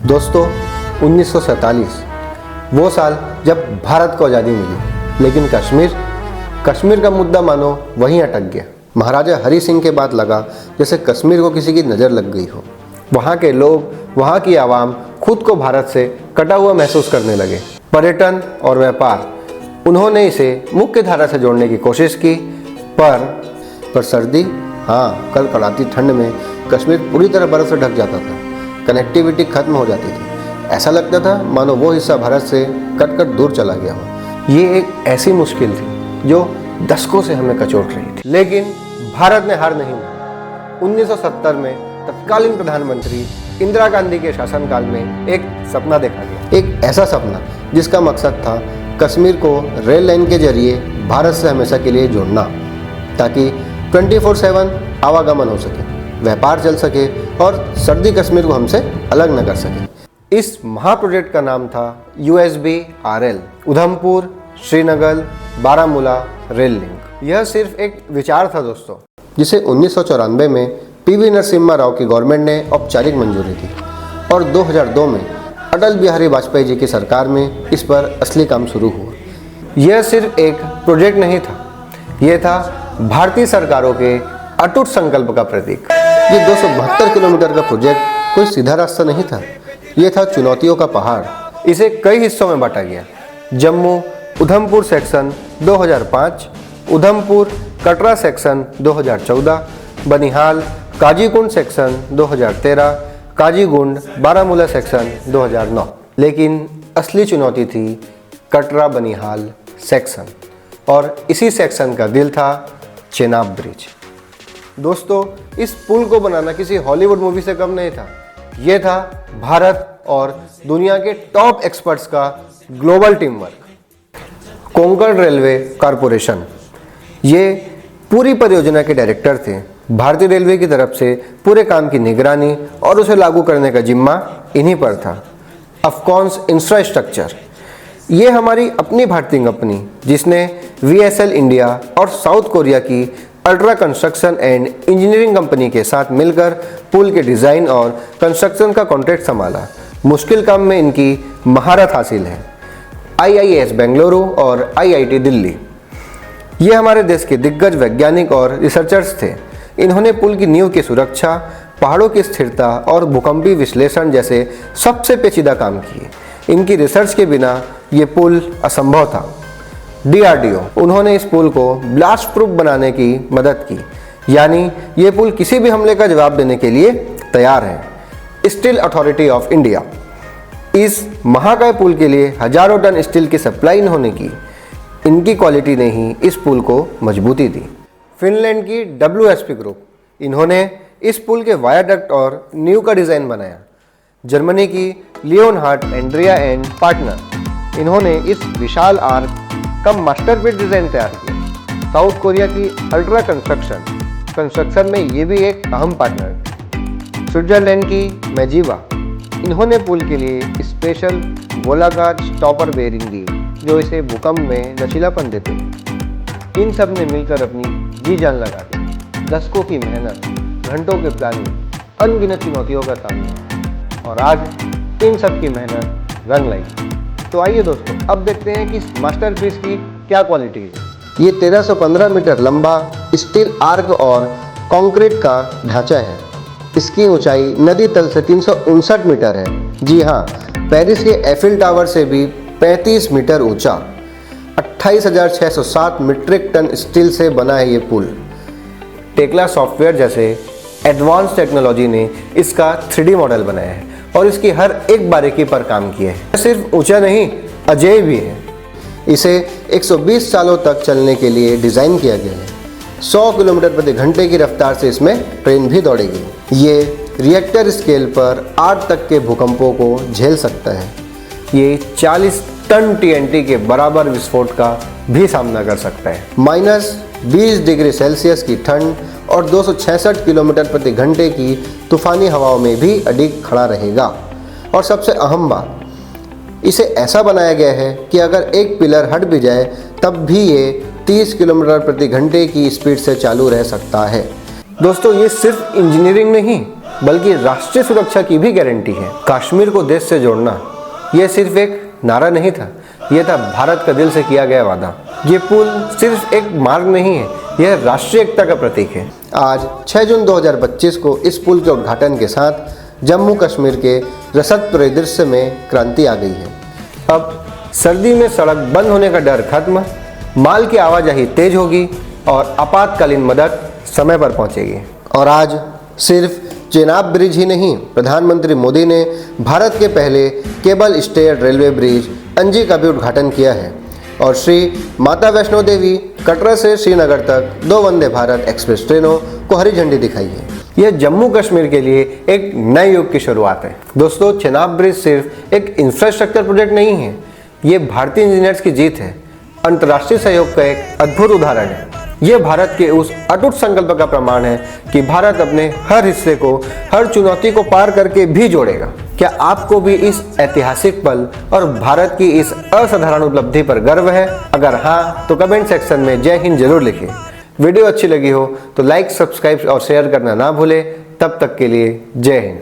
दोस्तों 1947 वो साल जब भारत को आज़ादी मिली, लेकिन कश्मीर का मुद्दा मानो वहीं अटक गया। महाराजा हरि सिंह के बाद लगा जैसे कश्मीर को किसी की नज़र लग गई हो। वहाँ के लोग, वहाँ की आवाम खुद को भारत से कटा हुआ महसूस करने लगे। पर्यटन और व्यापार, उन्होंने इसे मुख्य धारा से जोड़ने की कोशिश की, पर सर्दी, हाँ, कल कड़ाती ठंड में कश्मीर पूरी तरह बर्फ से ढक जाता था। कनेक्टिविटी खत्म हो जाती थी। ऐसा लगता था मानो वो हिस्सा भारत से कट दूर चला गया हो। ये एक ऐसी मुश्किल थी जो दशकों से हमें कचोट रही थी, लेकिन भारत ने हार नहीं मानी। 1970 में तत्कालीन प्रधानमंत्री इंदिरा गांधी के शासनकाल में एक सपना देखा गया, एक ऐसा सपना जिसका मकसद था कश्मीर को रेल लाइन के जरिए भारत से हमेशा के लिए जोड़ना, ताकि 24/7 आवागमन हो सके, व्यापार चल सके और सर्दी कश्मीर को हमसे अलग न कर सके। इस महाप्रोजेक्ट का नाम था USBRL, Udhampur Srinagar Baramulla rail link. यह सिर्फ एक विचार था दोस्तों, जिसे 1994 में PV नरसिम्हा राव की गवर्नमेंट ने औपचारिक मंजूरी दी और 2002 में अटल बिहारी वाजपेयी जी की सरकार में इस पर असली काम शुरू हुआ। यह सिर्फ एक प्रोजेक्ट नहीं था, यह था भारतीय सरकारों के अटूट संकल्प का प्रतीक। ये 272 किलोमीटर का प्रोजेक्ट कोई सीधा रास्ता नहीं था, यह था चुनौतियों का पहाड़। इसे कई हिस्सों में बांटा गया। Jammu Udhampur section 2005, Udhampur Katra section 2014, Banihal Qazigund section 2013, Qazigund Baramulla section 2009। लेकिन असली चुनौती थी कटरा बनिहाल सेक्शन, और इसी सेक्शन का दिल था चेनाब ब्रिज। दोस्तों, इस पुल को बनाना किसी हॉलीवुड मूवी से कम नहीं था। यह था भारत और दुनिया के टॉप एक्सपर्ट्स का global team work. Konkan railway corporation, ये पूरी परियोजना के डायरेक्टर थे। भारतीय रेलवे की तरफ से पूरे काम की निगरानी और उसे लागू करने का जिम्मा इन्हीं पर था। अफकॉन्स इंफ्रास्ट्रक्चर, ये हमारी अपनी भारतीय कंपनी जिसने VSL इंडिया और साउथ कोरिया की ultra construction and engineering company के साथ मिलकर पुल के डिज़ाइन और कंस्ट्रक्शन का कॉन्ट्रैक्ट संभाला। मुश्किल काम में इनकी महारत हासिल है। IIS बेंगलुरु और IIT दिल्ली, ये हमारे देश के दिग्गज वैज्ञानिक और रिसर्चर्स थे। इन्होंने पुल की नींव की सुरक्षा, पहाड़ों की स्थिरता और भूकंपीय विश्लेषण जैसे सबसे पेचीदा काम किए। इनकी रिसर्च के बिना ये पुल असंभव था। DRDO, उन्होंने इस पुल को ब्लास्ट प्रूफ बनाने की मदद की, यानी ये पुल किसी भी हमले का जवाब देने के लिए तैयार है। स्टील अथॉरिटी ऑफ इंडिया, इस महाकाय पुल के लिए हजारों टन स्टील की सप्लाई इन्होंने की। इनकी क्वालिटी ने ही इस पुल को मजबूती दी। फिनलैंड की WSP ग्रुप, इन्होंने इस पुल के वायाडक्ट और नींव का डिज़ाइन बनाया। जर्मनी की लियोनहार्ड एंड्रिया एंड पार्टनर, इन्होंने इस विशाल आर्क का मास्टरपीस डिज़ाइन तैयार किया। साउथ कोरिया की अल्ट्रा कंस्ट्रक्शन में ये भी एक अहम पार्टनर है। स्विट्जरलैंड की मैजीवा, इन्होंने पुल के लिए स्पेशल गोलाकार स्टॉपर बेयरिंग दी जो इसे भूकंप में लचीलापन देते हैं। इन सब ने मिलकर अपनी जी जान लगा दी। दशकों की मेहनत, घंटों के प्लानिंग, अनगिनत चुनौतियों का सामना, और आज इन सब की मेहनत रंग लाई। तो आइए दोस्तों, अब देखते हैं कि इस मास्टरपीस की क्या क्वालिटी है। ये 1315 मीटर लंबा स्टील आर्क और कंक्रीट का ढांचा है। इसकी ऊंचाई नदी तल से 359 मीटर है। जी हाँ, पेरिस के एफिल टावर से भी 35 मीटर ऊंचा। 28,607 मीट्रिक टन स्टील से बना है ये पुल। टेक्ला सॉफ्टवेयर जैसे एडवांस टेक्नोलॉजी ने इसका 3D मॉडल बनाया है और इसकी हर एक बारीकी पर काम किया है। सिर्फ ऊंचा नहीं, अजेय भी है। इसे 120 सालों तक चलने के लिए डिज़ाइन किया गया है। 100 किलोमीटर प्रति घंटे की रफ्तार से इसमें ट्रेन भी दौड़ेगी। ये रिएक्टर स्केल पर 8 तक के भूकंपों को झेल सकता है। ये 40 टन TNT के बराबर विस्फोट का भी सामना कर सकता है। -20 डिग्री सेल्सियस की ठंड और 266 किलोमीटर प्रति घंटे की तूफानी हवाओं में भी अडिग खड़ा रहेगा। और सबसे अहम बात, इसे ऐसा बनाया गया है कि अगर एक पिलर हट भी जाए तब भी ये 30 किलोमीटर प्रति घंटे की स्पीड से चालू रह सकता है। दोस्तों, ये सिर्फ इंजीनियरिंग नहीं, बल्कि राष्ट्रीय सुरक्षा की भी गारंटी है। कश्मीर को देश से जोड़ना यह सिर्फ एक नारा नहीं था, यह था भारत का दिल से किया गया वादा। ये पुल सिर्फ एक मार्ग नहीं है, यह राष्ट्रीय एकता का प्रतीक है। आज 6 जून 2025 को इस पुल के उद्घाटन के साथ जम्मू कश्मीर के रसद परिदृश्य में क्रांति आ गई है। अब सर्दी में सड़क बंद होने का डर खत्म, माल की आवाजाही तेज होगी और आपातकालीन मदद समय पर पहुंचेगी। और आज सिर्फ चेनाब ब्रिज ही नहीं, प्रधानमंत्री मोदी ने भारत के पहले केबल स्टेयर्ड रेलवे ब्रिज अंजी का भी उद्घाटन किया है और श्री माता वैष्णो देवी कटरा से श्रीनगर तक 2 वंदे भारत एक्सप्रेस ट्रेनों को हरी झंडी दिखाई है। यह जम्मू कश्मीर के लिए एक नए युग की शुरुआत है। दोस्तों, चेनाब ब्रिज सिर्फ एक इंफ्रास्ट्रक्चर प्रोजेक्ट नहीं है, ये भारतीय इंजीनियर्स की जीत है, अंतर्राष्ट्रीय सहयोग का एक अद्भुत उदाहरण है। यह भारत के उस अटूट संकल्प का प्रमाण है कि भारत अपने हर हिस्से को, हर चुनौती को पार करके भी जोड़ेगा। क्या आपको भी इस ऐतिहासिक पल और भारत की इस असाधारण उपलब्धि पर गर्व है? अगर हाँ, तो कमेंट सेक्शन में जय हिंद जरूर लिखें। वीडियो अच्छी लगी हो तो लाइक, सब्सक्राइब और शेयर करना ना भूलें। तब तक के लिए जय हिंद।